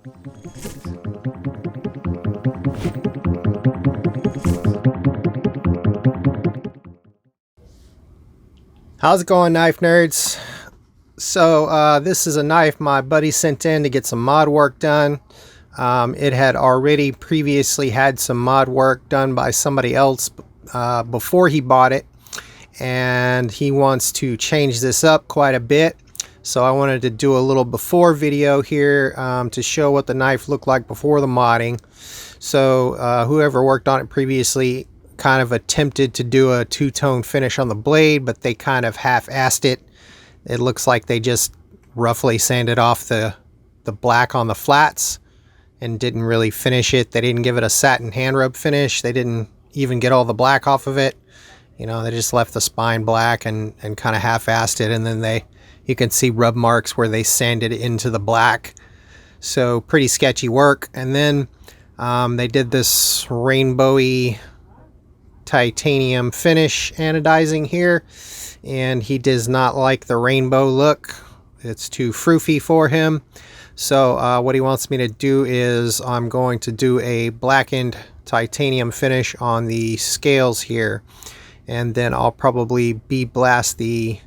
How's it going, knife nerds? So this is a knife my buddy sent in to get some mod work done. It had already previously had some mod work done by somebody else before he bought it, and he wants to change this up quite a bit. So I wanted to do a little before video here to show what the knife looked like before the modding. So whoever worked on it previously kind of attempted to do a two-tone finish on the blade, but they kind of half-assed it. It looks like they just roughly sanded off the black on the flats and didn't really finish it. They didn't give it a satin hand rub finish. They didn't even get all the black off of it. You know, they just left the spine black and kind of half-assed it, and then you can see rub marks where they sanded it into the black. So pretty sketchy work. And then they did this rainbowy titanium finish anodizing here, and he does not like the rainbow look. It's too froofy for him. So what he wants me to do is I'm going to do a blackened titanium finish on the scales here, and then I'll probably bead blast the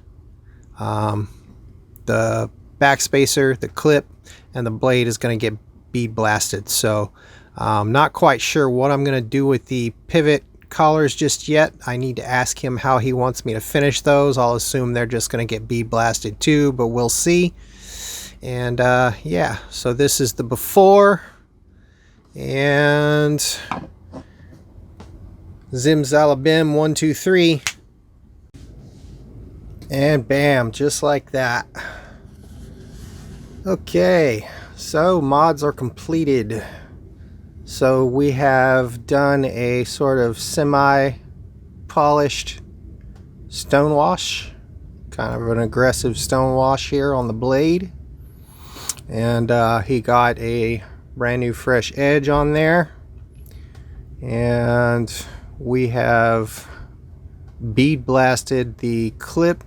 backspacer, the clip, and the blade is going to get bead blasted. So not quite sure what I'm going to do with the pivot collars just yet. I need to ask him how he wants me to finish those. I'll assume they're just going to get bead blasted too, but we'll see. And yeah, so this is the before, and zimzalabim 1 2 3, and bam, just like that. Okay, so mods are completed. So we have done a sort of semi-polished stone wash, kind of an aggressive stone wash here on the blade. And he got a brand new fresh edge on there. And we have bead blasted the clip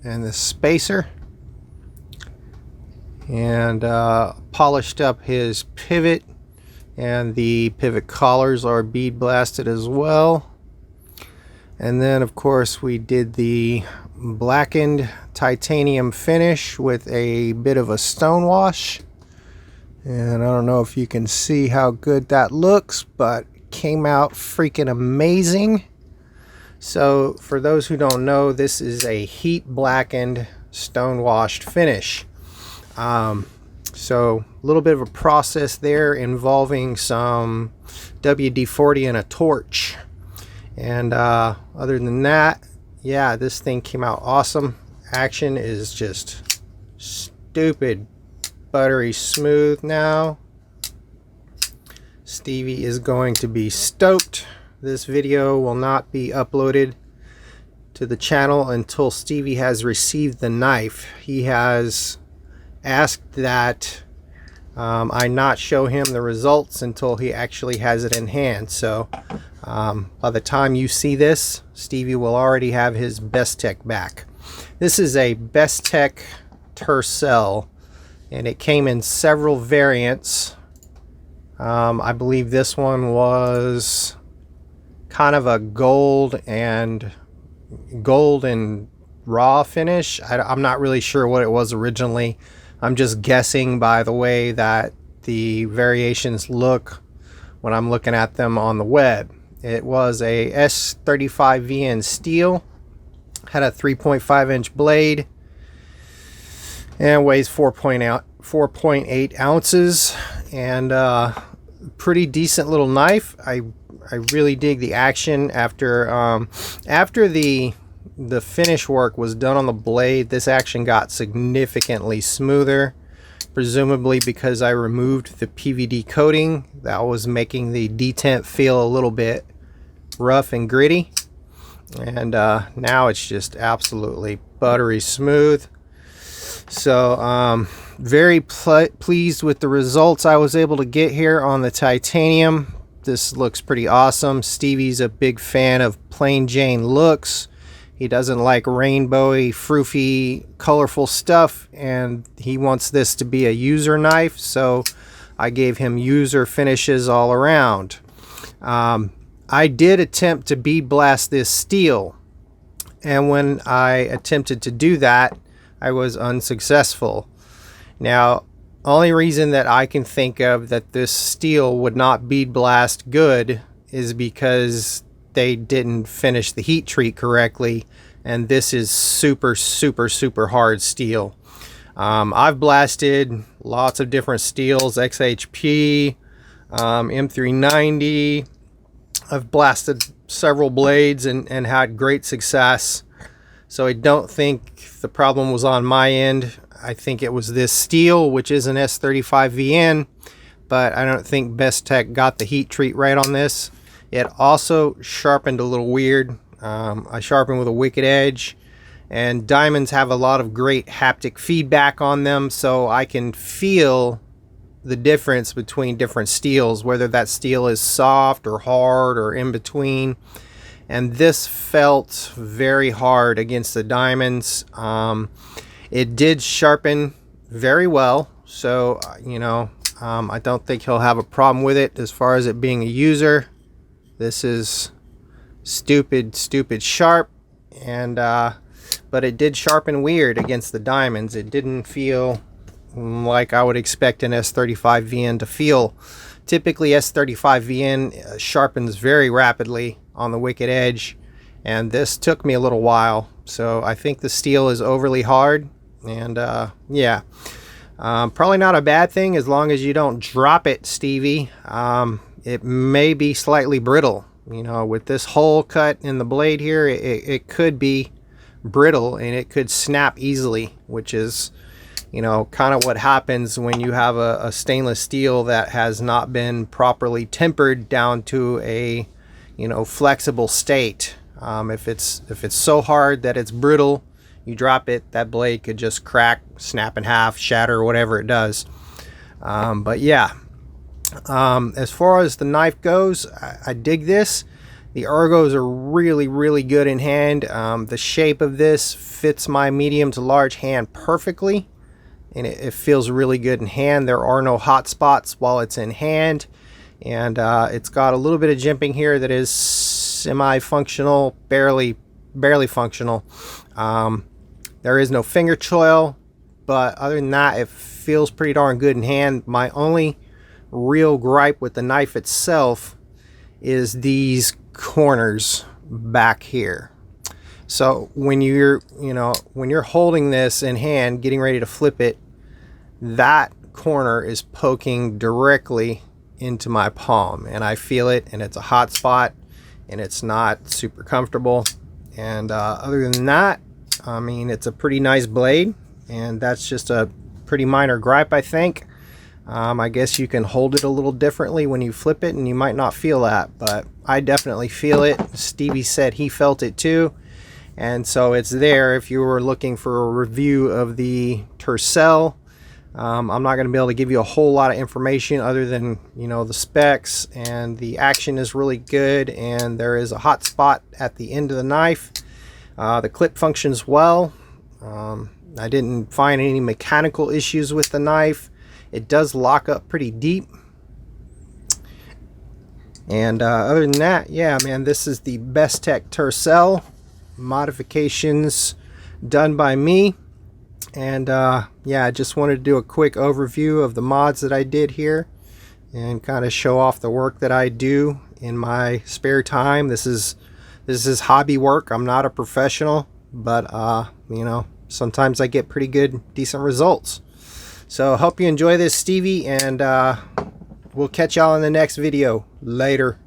and the spacer. And polished up his pivot. And the pivot collars are bead blasted as well. And then of course we did the blackened titanium finish with a bit of a stone wash. And I don't know if you can see how good that looks, but it came out freaking amazing. So for those who don't know, this is a heat blackened stone washed finish. So a little bit of a process there involving some WD-40 and a torch. And other than that, yeah, this thing came out awesome. Action is just stupid buttery smooth now. Stevie is going to be stoked. This video will not be uploaded to the channel until Stevie has received the knife. He has asked that I not show him the results until he actually has it in hand. So by the time you see this, Stevie will already have his Bestech back. This is a Bestech Tercel, and it came in several variants. I believe this one was kind of a gold and raw finish. I'm not really sure what it was originally. I'm just guessing by the way that the variations look when I'm looking at them on the web. It was a S35V in steel, had a 3.5 inch blade, and weighs 4.8 ounces, and pretty decent little knife. I really dig the action. After the finish work was done on the blade, this action got significantly smoother, presumably because I removed the PVD coating that was making the detent feel a little bit rough and gritty. And now it's just absolutely buttery smooth. So very pleased with the results I was able to get here on the titanium. This looks pretty awesome. Stevie's a big fan of plain Jane looks. He doesn't like rainbowy, froofy, colorful stuff, and he wants this to be a user knife. So I gave him user finishes all around. I did attempt to bead blast this steel, and when I attempted to do that, I was unsuccessful. Now, only reason that I can think of that this steel would not bead blast good is because they didn't finish the heat treat correctly, and this is super hard steel. I've blasted lots of different steels, XHP, M390. I've blasted several blades and had great success. So I don't think the problem was on my end. I think it was this steel, which is an S35VN, but I don't think Bestech got the heat treat right on this. It also sharpened a little weird. I sharpened with a wicked edge, and diamonds have a lot of great haptic feedback on them, so I can feel the difference between different steels, whether that steel is soft or hard or in between. And this felt very hard against the diamonds. It did sharpen very well, so I don't think he'll have a problem with it. As far as it being a user, this is stupid sharp, and but it did sharpen weird against the diamonds. It didn't feel like I would expect an S35VN to feel. Typically S35VN sharpens very rapidly on the wicked edge, and this took me a little while. So I think the steel is overly hard, and yeah, probably not a bad thing as long as you don't drop it, Stevie. It may be slightly brittle, with this hole cut in the blade here. It could be brittle and it could snap easily, which is kind of what happens when you have a stainless steel that has not been properly tempered down to a flexible state. If it's so hard that it's brittle, you drop it, that blade could just crack, snap in half, shatter, whatever it does. But yeah, as far as the knife goes, I dig this. The ergos are really good in hand. The shape of this fits my medium to large hand perfectly, and it feels really good in hand. There are no hot spots while it's in hand, and it's got a little bit of jimping here that is semi-functional, barely functional. There is no finger choil, but other than that, it feels pretty darn good in hand. My only real gripe with the knife itself is these corners back here. So when you're holding this in hand, getting ready to flip it, that corner is poking directly into my palm, and I feel it, and it's a hot spot, and it's not super comfortable. And other than that, I mean, it's a pretty nice blade, and that's just a pretty minor gripe, I think. I guess you can hold it a little differently when you flip it, and you might not feel that, but I definitely feel it. Stevie said he felt it too, and so it's there if you were looking for a review of the Tercel. I'm not going to be able to give you a whole lot of information other than the specs, and the action is really good, and there is a hot spot at the end of the knife. The clip functions well. I didn't find any mechanical issues with the knife. It does lock up pretty deep. And other than that, yeah, man, this is the Bestech Tercel. Modifications done by me. And yeah, I just wanted to do a quick overview of the mods that I did here and kind of show off the work that I do in my spare time. This is hobby work. I'm not a professional, but sometimes I get pretty good, decent results. So hope you enjoy this, Stevie, and we'll catch y'all in the next video. Later.